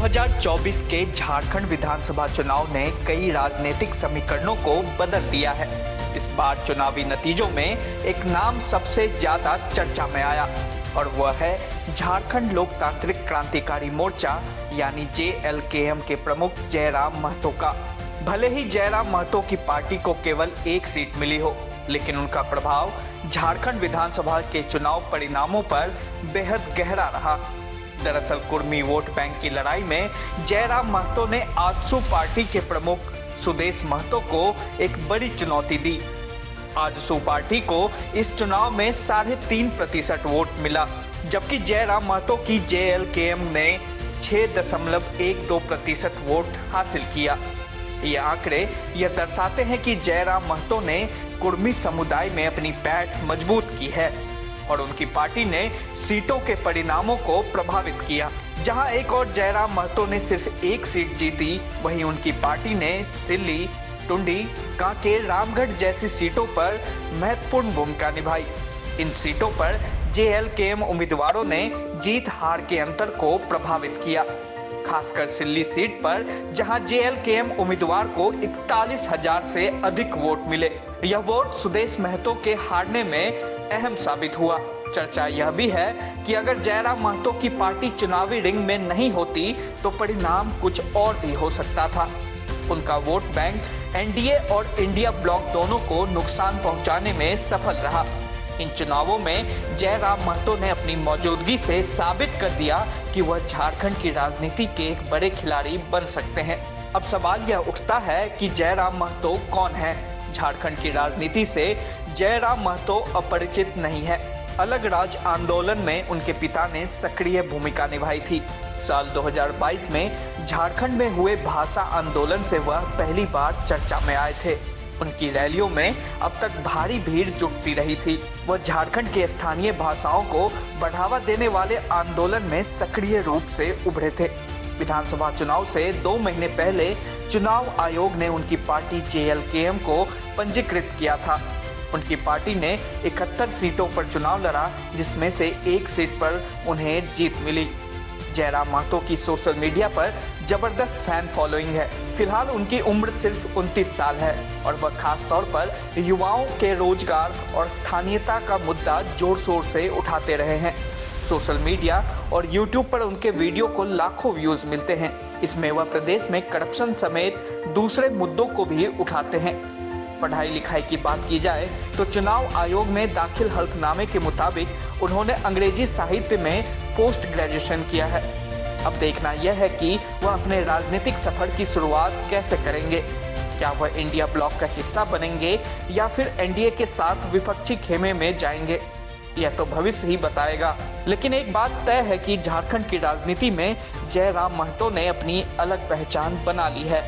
2024 के झारखंड विधानसभा चुनाव ने कई राजनीतिक समीकरणों को बदल दिया है। इस बार चुनावी नतीजों में एक नाम सबसे ज्यादा चर्चा में आया और वह है झारखंड लोकतांत्रिक क्रांतिकारी मोर्चा यानी JLKM के प्रमुख जयराम महतो का। भले ही जयराम महतो की पार्टी को केवल एक सीट मिली हो, लेकिन उनका प्रभाव झारखंड विधानसभा के चुनाव परिणामों पर बेहद गहरा रहा। दरअसल कुर्मी वोट बैंक की लड़ाई में जयराम महतो ने आजसू पार्टी के प्रमुख सुदेश महतो को एक बड़ी चुनौती दी। आजसू पार्टी को इस चुनाव में 3.5% वोट मिला, जबकि जयराम महतो की JLKM ने 6.12% वोट हासिल किया। ये आंकड़े यह दर्शाते हैं कि जयराम महतो ने कुर्मी समुदाय में अपनी पैठ मजबूत की है और उनकी पार्टी ने सीटों के परिणामों को प्रभावित किया। जहां एक और जयराम महतो ने सिर्फ एक सीट जीती, वहीं उनकी पार्टी ने सिल्ली, टुंडी, कांकेर, रामगढ़ जैसी सीटों पर महत्वपूर्ण भूमिका निभाई। इन सीटों पर JLKM उम्मीदवारों ने जीत हार के अंतर को प्रभावित किया, खासकर सिल्ली सीट पर जहां JLKM उम्मीदवार को 41,000 से अधिक वोट मिले। यह वोट सुदेश महतो के हारने में अहम साबित हुआ। चर्चा यह भी है कि अगर जयराम महतो की पार्टी चुनावी रिंग में नहीं होती तो परिणाम कुछ और भी हो सकता था। उनका वोट बैंक NDA और इंडिया ब्लॉक दोनों को नुकसान पहुंचाने में सफल रहा। इन चुनावों में जयराम महतो ने अपनी मौजूदगी से साबित कर दिया कि वह झारखंड की राजनीति के एक बड़े खिलाड़ी बन सकते हैं। अब सवाल यह उठता है कि जयराम महतो कौन है? झारखंड की राजनीति से जयराम महतो अपरिचित नहीं है। अलग राज आंदोलन में उनके पिता ने सक्रिय भूमिका निभाई थी। साल 2022 में झारखंड में हुए भाषा आंदोलन से वह पहली बार चर्चा में आए थे। उनकी रैलियों में अब तक भारी भीड़ जुटती रही थी। वह झारखंड के स्थानीय भाषाओं को बढ़ावा देने वाले आंदोलन में सक्रिय रूप से उभरे थे। विधानसभा चुनाव से 2 महीने पहले चुनाव आयोग ने उनकी पार्टी JLKM को पंजीकृत किया था। उनकी पार्टी ने 71 सीटों पर चुनाव लड़ा, जिसमें से एक सीट पर उन्हें जीत मिली। जयराम महतो की सोशल मीडिया पर जबरदस्त फैन फॉलोइंग है। फिलहाल उनकी उम्र सिर्फ 29 साल है और वह खास तौर पर युवाओं के रोजगार और स्थानीयता का मुद्दा जोर शोर से उठाते रहे हैं। सोशल मीडिया और YouTube पर उनके वीडियो को लाखों व्यूज मिलते हैं। इसमें वह प्रदेश में करप्शन समेत दूसरे मुद्दों को भी उठाते हैं। पढ़ाई लिखाई की बात की जाए तो चुनाव आयोग में दाखिल हल्फनामे के मुताबिक उन्होंने अंग्रेजी साहित्य में पोस्ट ग्रेजुएशन किया है। अब देखना यह है कि वह अपने राजनीतिक सफर की शुरुआत कैसे करेंगे। क्या वह इंडिया ब्लॉक का हिस्सा बनेंगे या फिर NDA के साथ विपक्षी खेमे में जाएंगे, यह तो भविष्य ही बताएगा। लेकिन एक बात तय है कि झारखंड की राजनीति में जयराम महतो ने अपनी अलग पहचान बना ली है।